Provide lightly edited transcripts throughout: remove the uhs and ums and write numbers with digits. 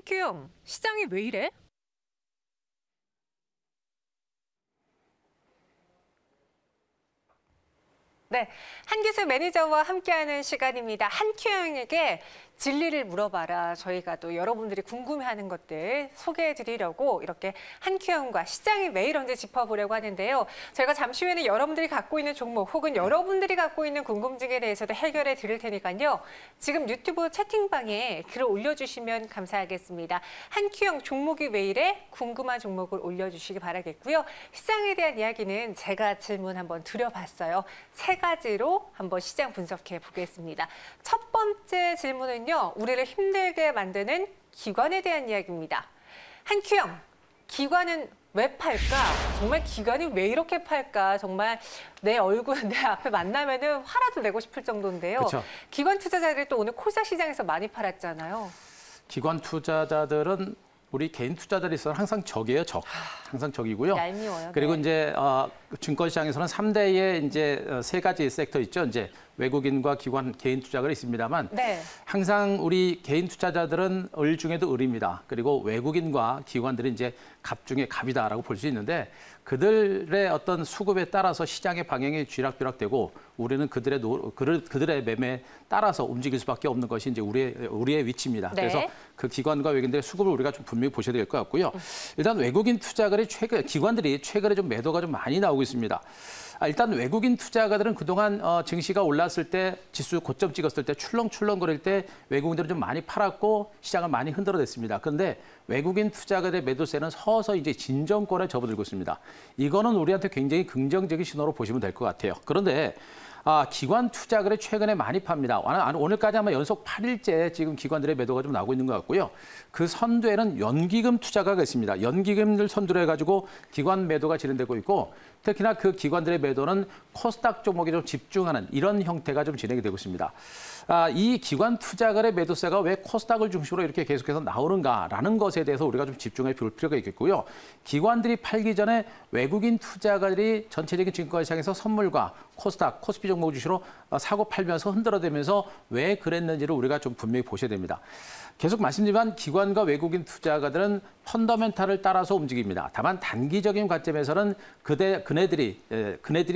한큐영, 시장이 왜 이래? 네, 한기수 매니저와 함께하는 시간입니다. 한큐영에게 진리를 물어봐라. 저희가 또 여러분들이 궁금해하는 것들 소개해드리려고 이렇게 한큐영과 시장이 왜 이런지 짚어보려고 하는데요. 저희가 잠시 후에는 여러분들이 갖고 있는 종목 혹은 여러분들이 갖고 있는 궁금증에 대해서도 해결해 드릴 테니까요. 지금 유튜브 채팅방에 글을 올려주시면 감사하겠습니다. 한큐영 종목이 왜 이래? 궁금한 종목을 올려주시기 바라겠고요. 시장에 대한 이야기는 제가 질문 한번 드려봤어요. 세 가지로 한번 시장 분석해 보겠습니다. 첫 번째 질문은요. 우리를 힘들게 만드는 기관에 대한 이야기입니다. 한큐영, 기관은 왜 팔까? 정말 기관이 왜 이렇게 팔까? 정말 내 얼굴, 내 앞에 만나면은 화라도 내고 싶을 정도인데요. 그렇죠. 기관 투자자들이 또 오늘 코스닥 시장에서 많이 팔았잖아요. 기관 투자자들은 우리 개인 투자자들이 있어서 항상 적이에요, 적. 항상 적이고요. 얄미워요. 그리고 네. 이제 증권 시장에서는 3대의 이제 세 가지 섹터 있죠. 이제 외국인과 기관, 개인 투자가 있습니다만 네. 항상 우리 개인 투자자들은 을 중에도 을입니다. 그리고 외국인과 기관들이 이제 갑 중에 갑이다라고 볼 수 있는데 그들의 어떤 수급에 따라서 시장의 방향이 쥐락펴락되고 우리는 그들의 매매에 따라서 움직일 수밖에 없는 것이 이제 우리의 위치입니다. 네. 그래서 그 기관과 외국인들의 수급을 우리가 좀 분명히 보셔야 될 것 같고요. 일단 외국인 투자가들이 기관들이 최근에 좀 매도가 좀 많이 나오고 있습니다. 일단 외국인 투자가들은 그동안 증시가 올랐을 때 지수 고점 찍었을 때 출렁출렁거릴 때 외국인들은 좀 많이 팔았고 시장을 많이 흔들어댔습니다. 그런데 외국인 투자가들의 매도세는 서서히 이제 진정권에 접어들고 있습니다. 이거는 우리한테 굉장히 긍정적인 신호로 보시면 될 것 같아요. 그런데 기관 투자가들이 최근에 많이 팝니다. 오늘까지 아마 연속 8일째 지금 기관들의 매도가 좀 나오고 있는 것 같고요. 그 선두에는 연기금 투자가가 있습니다. 연기금을 선두로 해가지고 기관 매도가 진행되고 있고 특히나 그 기관들의 매도는 코스닥 종목에 좀 집중하는 이런 형태가 좀 진행이 되고 있습니다. 이 기관 투자가의 매도세가 왜 코스닥을 중심으로 이렇게 계속해서 나오는가라는 것에 대해서 우리가 좀 집중해 볼 필요가 있겠고요. 기관들이 팔기 전에 외국인 투자가들이 전체적인 증권시장에서 선물과 코스닥, 코스피 종목 주시로 사고 팔면서 흔들어대면서 왜 그랬는지를 우리가 좀 분명히 보셔야 됩니다. 계속 말씀드리지만 기관과 외국인 투자가들은 펀더멘탈을 따라서 움직입니다. 다만 단기적인 관점에서는 그네들이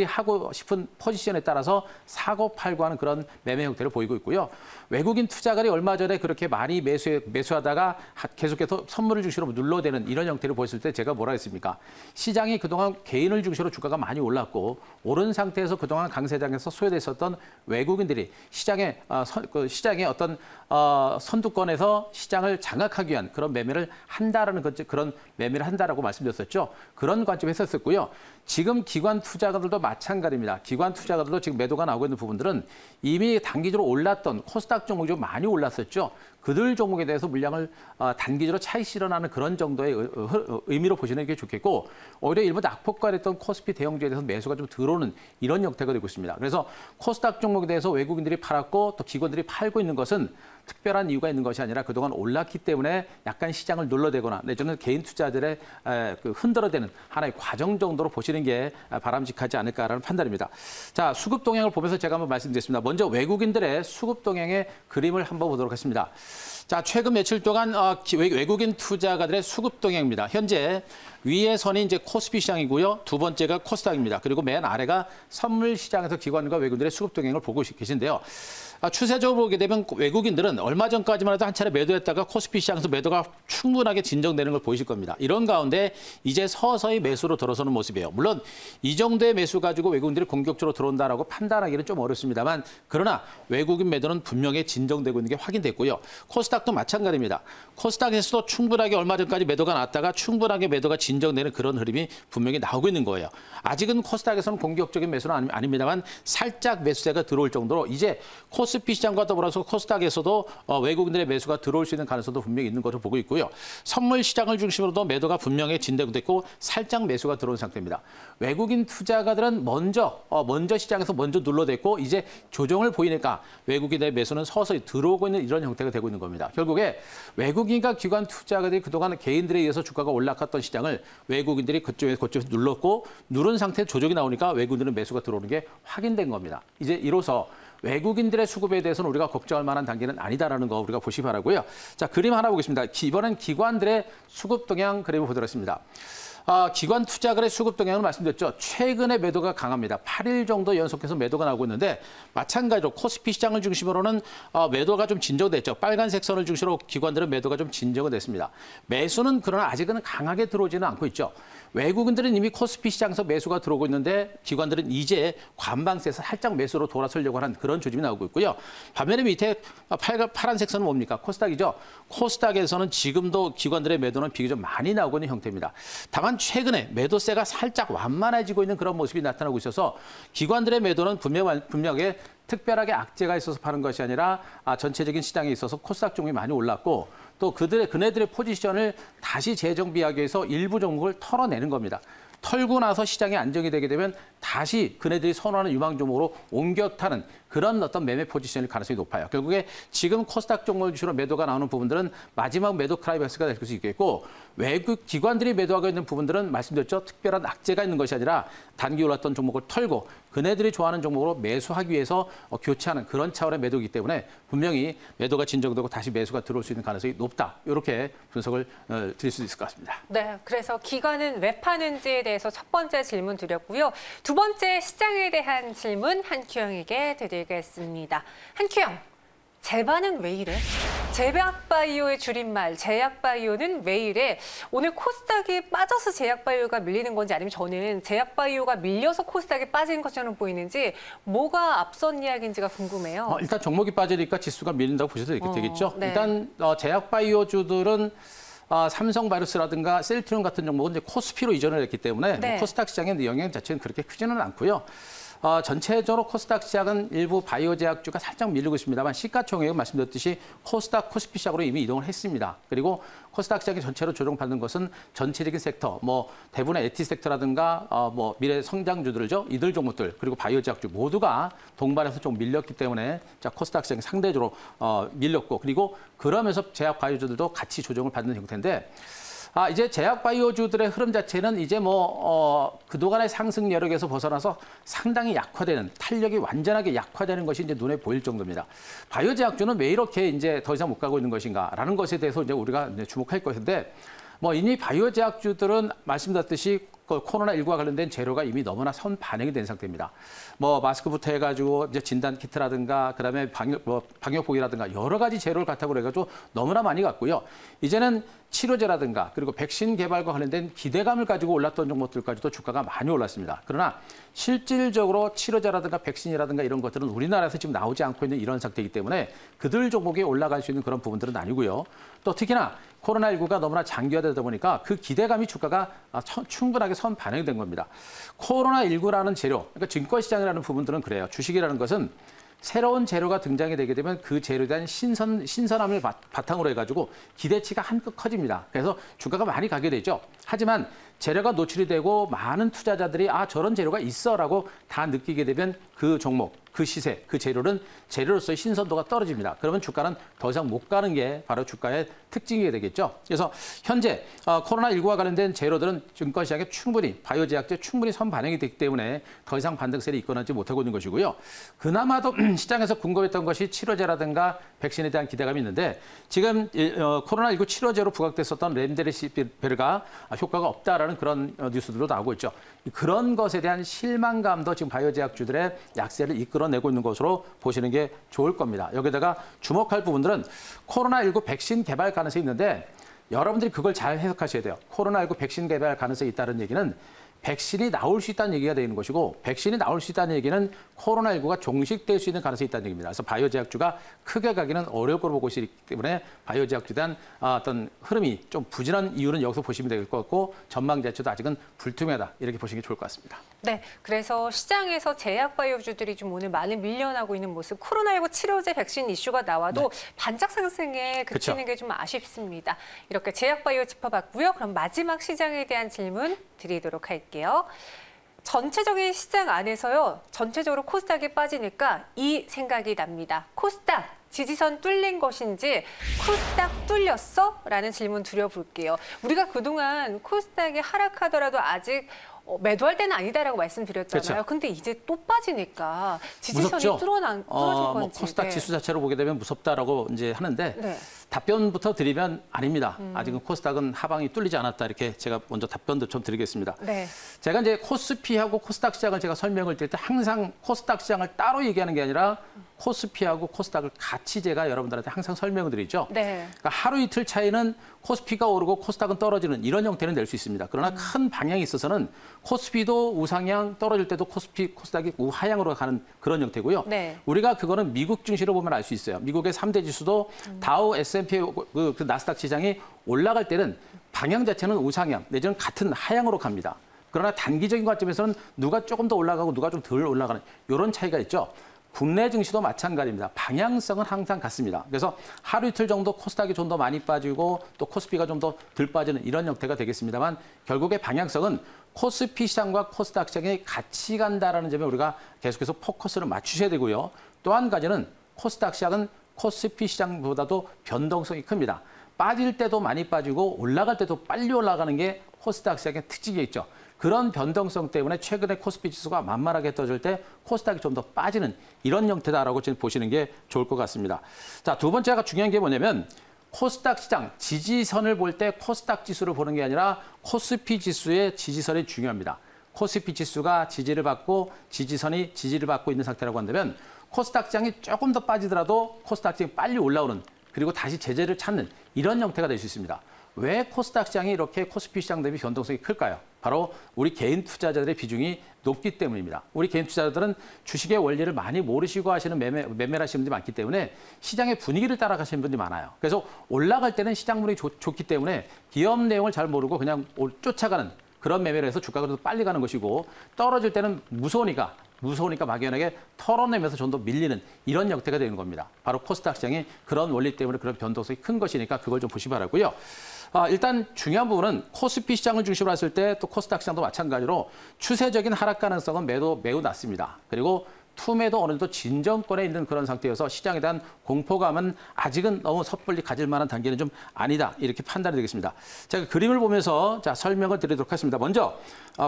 하고 싶은 포지션에 따라서 사고 팔고 하는 그런 매매 형태를 보이고 있고요. 외국인 투자가들이 얼마 전에 그렇게 많이 매수하다가 계속해서 선물을 중심으로 눌러대는 이런 형태를 보였을 때 제가 뭐라 했습니까? 시장이 그동안 개인을 중심으로 주가가 많이 올랐고 오른 상태에서 그동안 강세장에서 소외됐었던 외국인들이 시장의 어떤 선두권에서 시장을 장악하기 위한 그런 매매를 한다라는 그런 매매를 한다라고 말씀드렸었죠. 그런 관점에서 했었고요. 지금 기관 투자가들도 마찬가지입니다. 기관 투자가들도 지금 매도가 나오고 있는 부분들은 이미 단기적으로 올랐던 코스닥 종목이 좀 많이 올랐었죠. 그들 종목에 대해서 물량을 단기적으로 차익 실현하는 그런 정도의 의미로 보시는 게 좋겠고 오히려 일부 낙폭과했던 코스피 대형주에 대해서 매수가 좀 들어오는 이런 형태가 되고 있습니다. 그래서 코스닥 종목에 대해서 외국인들이 팔았고 또 기관들이 팔고 있는 것은 특별한 이유가 있는 것이 아니라 그동안 올랐기 때문에 약간 시장을 눌러대거나 내지는 개인 투자들의 흔들어대는 하나의 과정 정도로 보시는 게 바람직하지 않을까라는 판단입니다. 자, 수급 동향을 보면서 제가 한번 말씀드리겠습니다. 먼저 외국인들의 수급 동향의 그림을 한번 보도록 하겠습니다. 자, 최근 며칠 동안 외국인 투자가들의 수급 동향입니다. 현재 위의 선이 이제 코스피 시장이고요. 두 번째가 코스닥입니다. 그리고 맨 아래가 선물 시장에서 기관과 외국인들의 수급 동향을 보고 계신데요. 추세적으로 보게 되면 외국인들은 얼마 전까지만 해도 한 차례 매도했다가 코스피 시장에서 매도가 충분하게 진정되는 걸 보이실 겁니다. 이런 가운데 이제 서서히 매수로 들어서는 모습이에요. 물론 이 정도의 매수 가지고 외국인들이 공격적으로 들어온다라고 판단하기는 좀 어렵습니다만 그러나 외국인 매도는 분명히 진정되고 있는 게 확인됐고요. 코스닥도 마찬가지입니다. 코스닥에서도 충분하게 얼마 전까지 매도가 났다가 충분하게 매도가 진정되는 그런 흐름이 분명히 나오고 있는 거예요. 아직은 코스닥에서는 공격적인 매수는 아닙니다만 살짝 매수세가 들어올 정도로 이제 코스피 시장과 더불어서 코스닥에서도 외국인들의 매수가 들어올 수 있는 가능성도 분명히 있는 것으로 보고 있고요. 선물 시장을 중심으로도 매도가 분명히 진행됐고 살짝 매수가 들어온 상태입니다. 외국인 투자가들은 먼저 시장에서 먼저 눌러댔고 이제 조정을 보이니까 외국인의 매수는 서서히 들어오고 있는 이런 형태가 되고 있는 겁니다. 결국에 외국인과 기관 투자가들이 그동안 개인들에 의해서 주가가 올라갔던 시장을 외국인들이 그쪽에서 눌렀고 누른 상태에 조정이 나오니까 외국인들은 매수가 들어오는 게 확인된 겁니다. 이제 이로써 외국인들의 수급에 대해서는 우리가 걱정할 만한 단계는 아니다라는 거 우리가 보시기 바라고요. 자, 그림 하나 보겠습니다. 이번엔 기관들의 수급 동향 그림을 보도록 하겠습니다. 기관 투자거래 수급 동향을 말씀드렸죠. 최근에 매도가 강합니다. 8일 정도 연속해서 매도가 나오고 있는데 마찬가지로 코스피 시장을 중심으로는 매도가 좀 진정됐죠. 빨간색 선을 중심으로 기관들은 매도가 좀 진정은 됐습니다. 매수는 그러나 아직은 강하게 들어오지는 않고 있죠. 외국인들은 이미 코스피 시장에서 매수가 들어오고 있는데 기관들은 이제 관방세에서 살짝 매수로 돌아서려고 하는 그런 조짐이 나오고 있고요. 반면에 밑에 파란색 선은 뭡니까? 코스닥이죠. 코스닥에서는 지금도 기관들의 매도는 비교적 많이 나오고 있는 형태입니다. 다만 최근에 매도세가 살짝 완만해지고 있는 그런 모습이 나타나고 있어서 기관들의 매도는 분명하게 특별하게 악재가 있어서 파는 것이 아니라 전체적인 시장에 있어서 코스닥 종목이 많이 올랐고 또 그네들의 포지션을 다시 재정비하기 위해서 일부 종목을 털어내는 겁니다. 털고 나서 시장이 안정이 되게 되면 다시 그네들이 선호하는 유망 종목으로 옮겨 타는 그런 어떤 매매 포지션일 가능성이 높아요. 결국에 지금 코스닥 종목을 주로 매도가 나오는 부분들은 마지막 매도 클라이맥스가 될 수 있겠고 외국 기관들이 매도하고 있는 부분들은 말씀드렸죠. 특별한 악재가 있는 것이 아니라 단기 올랐던 종목을 털고 그네들이 좋아하는 종목으로 매수하기 위해서 교체하는 그런 차원의 매도이기 때문에 분명히 매도가 진정되고 다시 매수가 들어올 수 있는 가능성이 높다. 이렇게 분석을 드릴 수 있을 것 같습니다. 네, 그래서 기관은 왜 파는지에 대해서 첫 번째 질문 드렸고요. 두 번째 시장에 대한 질문 한큐영에게 드리겠습니다. 한큐영, 제반은 왜 이래? 제약바이오의 줄임말, 제약바이오는 왜 이래? 오늘 코스닥이 빠져서 제약바이오가 밀리는 건지 아니면 저는 제약바이오가 밀려서 코스닥이 빠진 것처럼 보이는지 뭐가 앞선 이야기인지가 궁금해요. 일단 종목이 빠지니까 지수가 밀린다고 보셔도 되겠죠. 네. 일단 제약바이오주들은 삼성바이오스라든가 셀트리온 같은 종목은 이제 코스피로 이전을 했기 때문에 네. 코스닥 시장의 영향 자체는 그렇게 크지는 않고요. 전체적으로 코스닥 시장은 일부 바이오 제약주가 살짝 밀리고 있습니다만 시가총액은 말씀드렸듯이 코스닥, 코스피 시장으로 이미 이동을 했습니다. 그리고 코스닥 시장이 전체로 조정받는 것은 전체적인 섹터, 대부분의 에티 섹터라든가 미래 성장주들죠. 이들 종목들 그리고 바이오 제약주 모두가 동반해서 좀 밀렸기 때문에 코스닥 시장이 상대적으로 밀렸고 그리고 그러면서 제약 바이오주들도 같이 조정을 받는 형태인데 이제 제약 바이오주들의 흐름 자체는 이제 그동안의 상승 여력에서 벗어나서 상당히 약화되는, 탄력이 완전하게 약화되는 것이 이제 눈에 보일 정도입니다. 바이오 제약주는 왜 이렇게 이제 더 이상 못 가고 있는 것인가라는 것에 대해서 이제 우리가 이제 주목할 것인데 이미 바이오 제약주들은 말씀드렸듯이 코로나19와 관련된 재료가 이미 너무나 선 반영이 된 상태입니다. 마스크부터 해가지고 이제 진단 키트라든가 그다음에 방역복이라든가 여러 가지 재료를 바탕으로 해가지고 너무나 많이 갔고요. 이제는 치료제라든가 그리고 백신 개발과 관련된 기대감을 가지고 올랐던 종목들까지도 주가가 많이 올랐습니다. 그러나 실질적으로 치료제라든가 백신이라든가 이런 것들은 우리나라에서 지금 나오지 않고 있는 이런 상태이기 때문에 그들 종목에 올라갈 수 있는 그런 부분들은 아니고요. 또 특히나 코로나19가 너무나 장기화되다 보니까 그 기대감이 주가가 충분하게 선 반영된 겁니다. 코로나19라는 재료, 그러니까 증권시장이라는 부분들은 그래요. 주식이라는 것은 새로운 재료가 등장이 되게 되면 그 재료에 대한 신선함을 바탕으로 해가지고 기대치가 한껏 커집니다. 그래서 주가가 많이 가게 되죠. 하지만 재료가 노출이 되고 많은 투자자들이 저런 재료가 있어라고 다 느끼게 되면 그 종목, 그 시세, 그 재료로서의 신선도가 떨어집니다. 그러면 주가는 더 이상 못 가는 게 바로 주가의 특징이 되겠죠. 그래서 현재 코로나19와 관련된 재료들은 증권시장에 충분히 바이오 제약제 충분히 선 반영이 됐기 때문에 더 이상 반등세를 이끌어내지 못하고 있는 것이고요. 그나마도 시장에서 궁금했던 것이 치료제라든가 백신에 대한 기대감이 있는데 지금 코로나19 치료제로 부각됐었던 렘데시비르가 효과가 없다라는 그런 뉴스들도 나오고 있죠. 그런 것에 대한 실망감도 지금 바이오 제약주들의 약세를 이끌어내고 있는 것으로 보시는 게 좋을 겁니다. 여기다가 주목할 부분들은 코로나19 백신 개발 가능성이 있는데 여러분들이 그걸 잘 해석하셔야 돼요. 코로나19 백신 개발 가능성이 있다는 얘기는 백신이 나올 수 있다는 얘기가 되는 것이고 백신이 나올 수 있다는 얘기는 코로나19가 종식될 수 있는 가능성이 있다는 얘기입니다. 그래서 바이오 제약주가 크게 가기는 어려울 거로 보고 있기 때문에 바이오 제약주에 대한 어떤 흐름이 좀 부진한 이유는 여기서 보시면 될 것 같고 전망 자체도 아직은 불투명하다 이렇게 보시는 게 좋을 것 같습니다. 네, 그래서 시장에서 제약 바이오주들이 좀 오늘 많이 밀려나고 있는 모습, 코로나19 치료제 백신 이슈가 나와도 반짝 상승에 그치는 게 좀 아쉽습니다. 이렇게 제약 바이오 짚어봤고요. 그럼 마지막 시장에 대한 질문 드리도록 할게요. 전체적인 시장 안에서요. 전체적으로 코스닥이 빠지니까 이 생각이 납니다. 코스닥 지지선 뚫린 것인지 코스닥 뚫렸어? 라는 질문 드려볼게요. 우리가 그동안 코스닥이 하락하더라도 아직 매도할 때는 아니다라고 말씀드렸잖아요. 그렇죠. 근데 이제 또 빠지니까 지지선이 무섭죠. 뚫어진 건지. 코스닥 네. 지수 자체로 보게 되면 무섭다라고 이제 하는데 네. 답변부터 드리면 아닙니다. 아직은 코스닥은 하방이 뚫리지 않았다. 이렇게 제가 먼저 답변도 좀 드리겠습니다. 네. 제가 이제 코스피하고 코스닥 시장을 제가 설명을 드릴 때 항상 코스닥 시장을 따로 얘기하는 게 아니라 코스피하고 코스닥을 같이 제가 여러분들한테 항상 설명을 드리죠. 네. 그러니까 하루 이틀 차이는 코스피가 오르고 코스닥은 떨어지는 이런 형태는 낼 수 있습니다. 그러나 큰 방향에 있어서는 코스피도 우상향, 떨어질 때도 코스닥이 우하향으로 가는 그런 형태고요. 네. 우리가 그거는 미국 증시로 보면 알 수 있어요. 미국의 3대 지수도 다우, S&P, 그 나스닥 시장이 올라갈 때는 방향 자체는 우상향, 내지는 같은 하향으로 갑니다. 그러나 단기적인 관점에서는 누가 조금 더 올라가고 누가 좀 덜 올라가는 이런 차이가 있죠. 국내 증시도 마찬가지입니다. 방향성은 항상 같습니다. 그래서 하루 이틀 정도 코스닥이 좀 더 많이 빠지고 또 코스피가 좀 더 덜 빠지는 이런 형태가 되겠습니다만 결국의 방향성은 코스피 시장과 코스닥 시장이 같이 간다라는 점에 우리가 계속해서 포커스를 맞추셔야 되고요. 또 한 가지는 코스닥 시장은 코스피 시장보다도 변동성이 큽니다. 빠질 때도 많이 빠지고 올라갈 때도 빨리 올라가는 게 코스닥 시장의 특징이겠죠. 그런 변동성 때문에 최근에 코스피 지수가 만만하게 떠질 때 코스닥이 좀 더 빠지는 이런 형태다라고 지금 보시는 게 좋을 것 같습니다. 자, 두 번째가 중요한 게 뭐냐면 코스닥 시장 지지선을 볼 때 코스닥 지수를 보는 게 아니라 코스피 지수의 지지선이 중요합니다. 코스피 지수가 지지를 받고 지지선이 지지를 받고 있는 상태라고 한다면 코스닥 시장이 조금 더 빠지더라도 코스닥 시장이 빨리 올라오는 그리고 다시 제재를 찾는 이런 형태가 될 수 있습니다. 왜 코스닥 시장이 이렇게 코스피 시장 대비 변동성이 클까요? 바로 우리 개인 투자자들의 비중이 높기 때문입니다. 우리 개인 투자자들은 주식의 원리를 많이 모르시고 하시는 매매를 하시는 분들이 많기 때문에 시장의 분위기를 따라가시는 분들이 많아요. 그래서 올라갈 때는 시장 분위기 좋기 때문에 기업 내용을 잘 모르고 그냥 쫓아가는 그런 매매를 해서 주가가 더 빨리 가는 것이고 떨어질 때는 무서우니까 막연하게 털어내면서 좀 더 밀리는 이런 형태가 되는 겁니다. 바로 코스닥 시장이 그런 원리 때문에 그런 변동성이 큰 것이니까 그걸 좀 보시 바라고요. 일단 중요한 부분은 코스피 시장을 중심으로 했을 때 또 코스닥 시장도 마찬가지로 추세적인 하락 가능성은 매우 낮습니다. 그리고 투매도 어느 정도 진정권에 있는 그런 상태여서 시장에 대한 공포감은 아직은 너무 섣불리 가질 만한 단계는 좀 아니다. 이렇게 판단이 되겠습니다. 제가 그림을 보면서 설명을 드리도록 하겠습니다. 먼저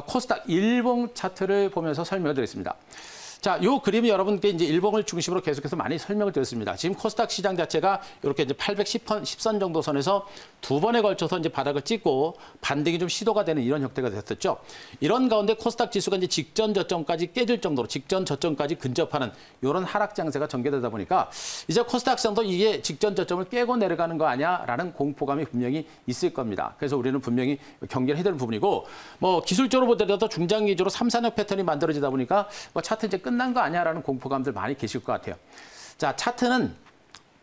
코스닥 일봉 차트를 보면서 설명을 드리겠습니다. 자, 요 그림이 여러분께 이제 일봉을 중심으로 계속해서 많이 설명을 드렸습니다. 지금 코스닥 시장 자체가 이렇게 이제 810선 정도 선에서 두 번에 걸쳐서 이제 바닥을 찍고 반등이 좀 시도가 되는 이런 형태가 됐었죠. 이런 가운데 코스닥 지수가 이제 직전 저점까지 깨질 정도로 직전 저점까지 근접하는 이런 하락 장세가 전개되다 보니까 이제 코스닥 시장도 이게 직전 저점을 깨고 내려가는 거 아니야라는 공포감이 분명히 있을 겁니다. 그래서 우리는 분명히 경계를 해야 되는 부분이고 뭐 기술적으로 보더라도 중장기적으로 3, 4년 패턴이 만들어지다 보니까 뭐 차트 이제 끝난 거 아니야라는 공포감들 많이 계실 것 같아요. 자, 차트는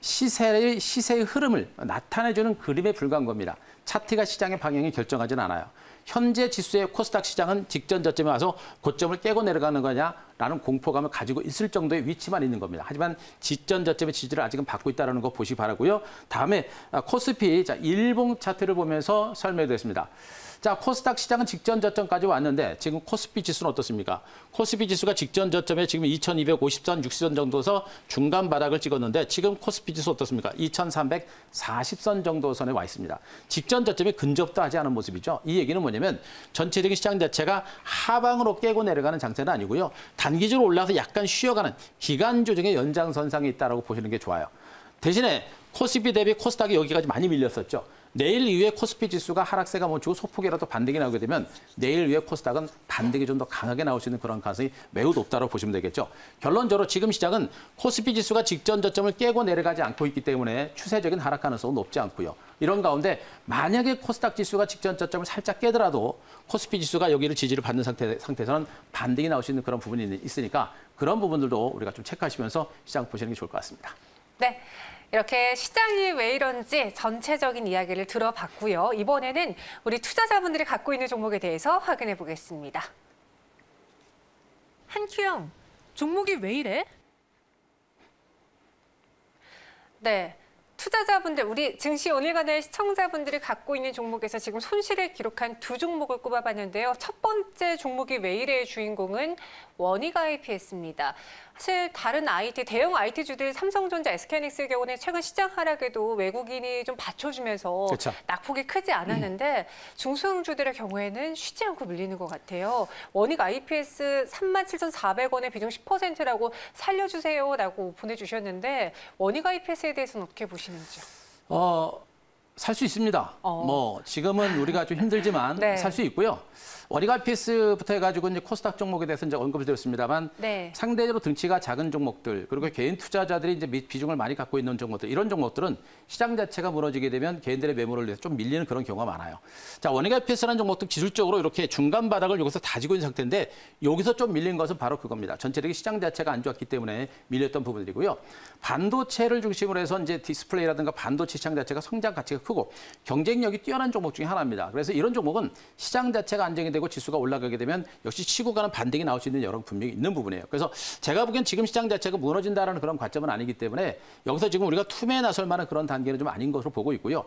시세의 흐름을 나타내주는 그림에 불과한 겁니다. 차트가 시장의 방향이 결정하지는 않아요. 현재 지수의 코스닥 시장은 직전 저점에 와서 고점을 깨고 내려가는 거냐라는 공포감을 가지고 있을 정도의 위치만 있는 겁니다. 하지만 직전 저점의 지지를 아직은 받고 있다는 거 보시기 바라고요. 다음에 코스피 일봉 차트를 보면서 설명드리겠습니다. 자, 코스닥 시장은 직전 저점까지 왔는데 지금 코스피 지수는 어떻습니까? 코스피 지수가 직전 저점에 지금 2250선, 60선 정도에서 중간 바닥을 찍었는데 지금 코스피 지수 어떻습니까? 2340선 정도 선에 와 있습니다. 직전 저점에 근접도 하지 않은 모습이죠. 이 얘기는 뭐냐면 전체적인 시장 자체가 하방으로 깨고 내려가는 장세는 아니고요. 단기적으로 올라가서 약간 쉬어가는 기간 조정의 연장선상에 있다고 보시는 게 좋아요. 대신에 코스피 대비 코스닥이 여기까지 많이 밀렸었죠. 내일 이후에 코스피 지수가 하락세가 멈추고 소폭이라도 반등이 나오게 되면 내일 이후에 코스닥은 반등이 좀 더 강하게 나올 수 있는 그런 가능성이 매우 높다고 보시면 되겠죠. 결론적으로 지금 시장은 코스피 지수가 직전 저점을 깨고 내려가지 않고 있기 때문에 추세적인 하락 가능성은 높지 않고요. 이런 가운데 만약에 코스닥 지수가 직전 저점을 살짝 깨더라도 코스피 지수가 여기를 지지를 받는 상태에서는 반등이 나올 수 있는 그런 부분이 있으니까 그런 부분들도 우리가 좀 체크하시면서 시장 보시는 게 좋을 것 같습니다. 네. 이렇게 시장이 왜 이런지 전체적인 이야기를 들어봤고요. 이번에는 우리 투자자분들이 갖고 있는 종목에 대해서 확인해 보겠습니다. 한큐영, 종목이 왜 이래? 네. 투자자분들, 우리 증시 오늘간의 시청자분들이 갖고 있는 종목에서 지금 손실을 기록한 두 종목을 꼽아봤는데요. 첫 번째 종목이 왜 이래의 주인공은 원익IPS입니다. 사실 다른 IT, 대형 IT주들 삼성전자, SK하이닉스의 경우는 최근 시장 하락에도 외국인이 좀 받쳐주면서 그렇죠. 낙폭이 크지 않았는데 중소형주들의 경우에는 쉬지 않고 밀리는 것 같아요. 원익 IPS 37,400원에 비중 10%라고 살려주세요라고 보내주셨는데 원익 IPS에 대해서는 어떻게 보시는지요? 살 수 있습니다. 뭐 지금은 우리가 좀 힘들지만 네. 살 수 있고요. 원익 IPS부터 해가지고 이제 코스닥 종목에 대해서 이제 언급을 드렸습니다만 네. 상대적으로 등치가 작은 종목들 그리고 개인 투자자들이 이제 비중을 많이 갖고 있는 종목들 이런 종목들은 시장 자체가 무너지게 되면 개인들의 매물을 위해서 좀 밀리는 그런 경우가 많아요. 자, 원익 IPS라는 종목도 기술적으로 이렇게 중간 바닥을 여기서 다지고 있는 상태인데 여기서 좀 밀린 것은 바로 그겁니다. 전체적인 시장 자체가 안 좋았기 때문에 밀렸던 부분들이고요. 반도체를 중심으로 해서 이제 디스플레이라든가 반도체 시장 자체가 성장 가치가 크고 경쟁력이 뛰어난 종목 중에 하나입니다. 그래서 이런 종목은 시장 자체가 안정이 되고 지수가 올라가게 되면 역시 치고 가는 반등이 나올 수 있는 여러 분명히 있는 부분이에요. 그래서 제가 보기엔 지금 시장 자체가 무너진다라는 그런 관점은 아니기 때문에 여기서 지금 우리가 투매에 나설 만한 그런 단계는 좀 아닌 것으로 보고 있고요.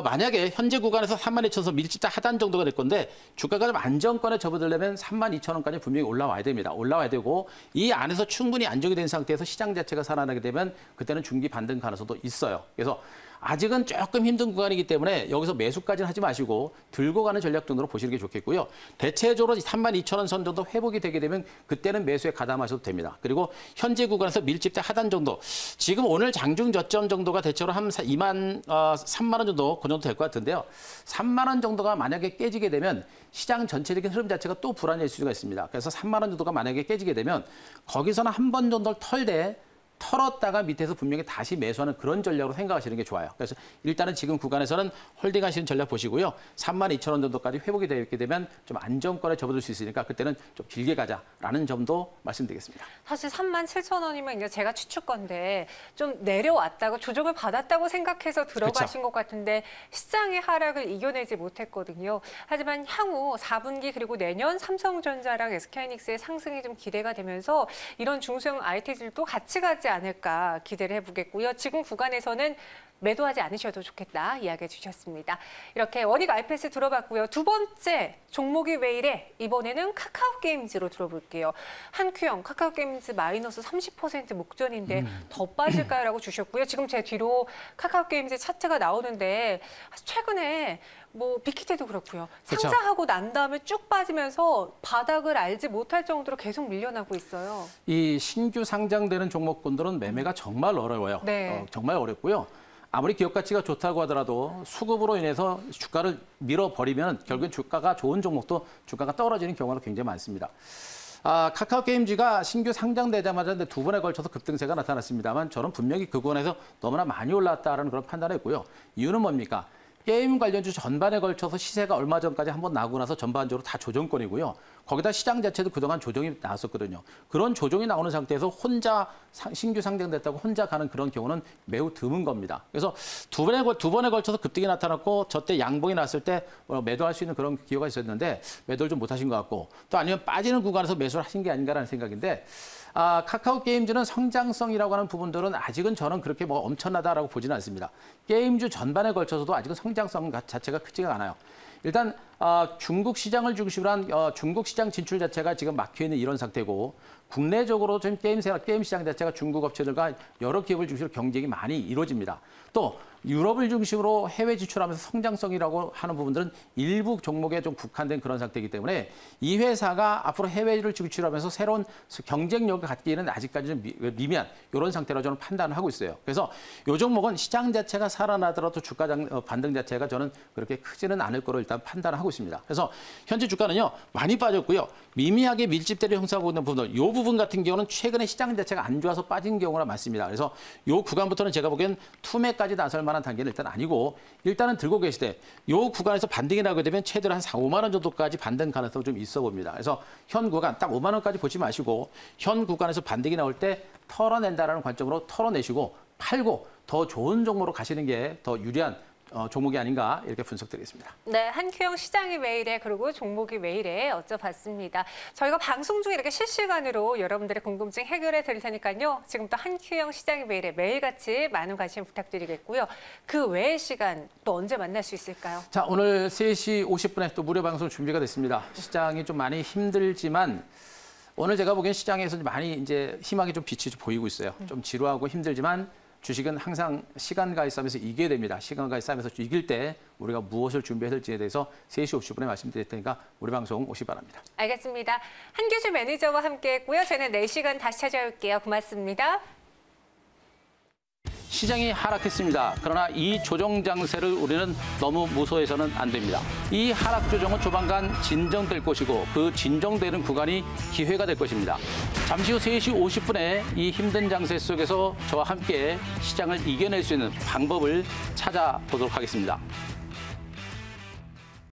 만약에 현재 구간에서 32,000원 밀집자 하단 정도가 될 건데 주가가 좀 안정권에 접어들려면 32,000원까지 분명히 올라와야 됩니다. 올라와야 되고 이 안에서 충분히 안정이 된 상태에서 시장 자체가 살아나게 되면 그때는 중기 반등 가능성도 있어요. 그래서 아직은 조금 힘든 구간이기 때문에 여기서 매수까지는 하지 마시고 들고 가는 전략 정도로 보시는 게 좋겠고요. 대체적으로 32,000원 선 정도 회복이 되게 되면 그때는 매수에 가담하셔도 됩니다. 그리고 현재 구간에서 밀집대 하단 정도 지금 오늘 장중 저점 정도가 대체로 한 3만 원 정도 그 정도 될 것 같은데요. 3만 원 정도가 만약에 깨지게 되면 시장 전체적인 흐름 자체가 또 불안해질 수가 있습니다. 그래서 3만 원 정도가 만약에 깨지게 되면 거기서는 한 번 정도를 털었다가 밑에서 분명히 다시 매수하는 그런 전략으로 생각하시는 게 좋아요. 그래서 일단은 지금 구간에서는 홀딩하시는 전략 보시고요. 32,000원 정도까지 회복이 되게 되면 좀 안정권에 접어들 수 있으니까 그때는 좀 길게 가자라는 점도 말씀드리겠습니다. 사실 37,000원이면 이제 제가 추측건데 좀 내려왔다고 조정을 받았다고 생각해서 들어가신 것 같은데 시장의 하락을 이겨내지 못했거든요. 하지만 향후 4분기 그리고 내년 삼성전자랑 SK하이닉스의 상승이 좀 기대가 되면서 이런 중소형 IT들도 같이 가지 않을까 기대를 해보겠고요. 지금 구간에서는 매도하지 않으셔도 좋겠다 이야기해 주셨습니다. 이렇게 원익 IPS 들어봤고요. 두 번째 종목이 왜 이래? 이번에는 카카오게임즈로 들어볼게요. 한큐형 카카오게임즈 마이너스 30% 목전인데 더 빠질까요라고 주셨고요. 지금 제 뒤로 카카오게임즈 차트가 나오는데 최근에 뭐 빅히트도 그렇고요. 그렇죠. 상장하고 난 다음에 쭉 빠지면서 바닥을 알지 못할 정도로 계속 밀려나고 있어요. 이 신규 상장되는 종목군들은 매매가 정말 어려워요. 네. 정말 어렵고요. 아무리 기업 가치가 좋다고 하더라도 수급으로 인해서 주가를 밀어버리면 결국엔 주가가 좋은 종목도 주가가 떨어지는 경우가 굉장히 많습니다. 카카오게임즈가 신규 상장되자마자 두 번에 걸쳐서 급등세가 나타났습니다만 저는 분명히 그 구간에서 너무나 많이 올랐다는 그런 판단을 했고요. 이유는 뭡니까? 게임 관련주 전반에 걸쳐서 시세가 얼마 전까지 한번 나고 나서 전반적으로 다 조정권이고요. 거기다 시장 자체도 그동안 조정이 나왔었거든요. 그런 조정이 나오는 상태에서 혼자 신규 상장됐다고 혼자 가는 그런 경우는 매우 드문 겁니다. 그래서 두 번에 걸쳐서 급등이 나타났고 저때 양봉이 났을 때 매도할 수 있는 그런 기회가 있었는데 매도를 좀 못하신 것 같고 또 아니면 빠지는 구간에서 매수를 하신 게 아닌가라는 생각인데 카카오게임즈는 성장성이라고 하는 부분들은 아직은 저는 그렇게 뭐 엄청나다라고 보지는 않습니다. 게임주 전반에 걸쳐서도 아직은 성장성 자체가 크지가 않아요. 일단 중국 시장을 중심으로 한 중국 시장 진출 자체가 지금 막혀 있는 이런 상태고 국내적으로 지금 게임 시장 자체가 중국 업체들과 여러 기업을 중심으로 경쟁이 많이 이루어집니다. 또 유럽을 중심으로 해외 진출하면서 성장성이라고 하는 부분들은 일부 종목에 좀 국한된 그런 상태이기 때문에 이 회사가 앞으로 해외를 진출하면서 새로운 경쟁력을 갖기에는 아직까지 좀 미미한 이런 상태로 저는 판단을 하고 있어요. 그래서 이 종목은 시장 자체가 살아나더라도 주가 반등 자체가 저는 그렇게 크지는 않을 거로 일단 판단을 하고 있습니다. 그래서 현재 주가는요 많이 빠졌고요. 미미하게 밀집대를 형성하고 있는 부분들 이 부분 같은 경우는 최근에 시장 자체가 안 좋아서 빠진 경우가 많습니다. 그래서 이 구간부터는 제가 보기엔 투매까지 나설 만한 단계는 일단 아니고 일단은 들고 계시되 이 구간에서 반등이 나게 되면 최대로 한 4, 5만 원 정도까지 반등 가능성이 좀 있어 봅니다. 그래서 현 구간 딱 5만 원까지 보지 마시고 현 구간에서 반등이 나올 때 털어낸다라는 관점으로 털어내시고 팔고 더 좋은 종목으로 가시는 게 더 유리한 종목이 아닌가 이렇게 분석드리겠습니다. 네, 한큐형 시장이 왜 이래 그리고 종목이 왜 이래 여쭤봤습니다. 저희가 방송 중에 이렇게 실시간으로 여러분들의 궁금증 해결해 드릴 테니까요. 지금부터 한큐형 시장이 왜 이래 매일같이 많은 관심 부탁드리겠고요. 그 외의 시간 또 언제 만날 수 있을까요? 자, 오늘 3시 50분에 또 무료 방송 준비가 됐습니다. 시장이 좀 많이 힘들지만 오늘 제가 보기엔 시장에서 많이 이제 희망이 좀 빛이 좀 보이고 있어요. 좀 지루하고 힘들지만 주식은 항상 시간과의 싸움에서 이겨야 됩니다. 시간과의 싸움에서 이길 때 우리가 무엇을 준비해야 될지에 대해서 3시 50분에 말씀드릴 테니까 우리 방송 오시기 바랍니다. 알겠습니다. 한규주 매니저와 함께했고요. 저는 4시간 다시 찾아올게요. 고맙습니다. 시장이 하락했습니다. 그러나 이 조정 장세를 우리는 너무 무서워해서는 안 됩니다. 이 하락 조정은 조만간 진정될 것이고 그 진정되는 구간이 기회가 될 것입니다. 잠시 후 3시 50분에 이 힘든 장세 속에서 저와 함께 시장을 이겨낼 수 있는 방법을 찾아보도록 하겠습니다.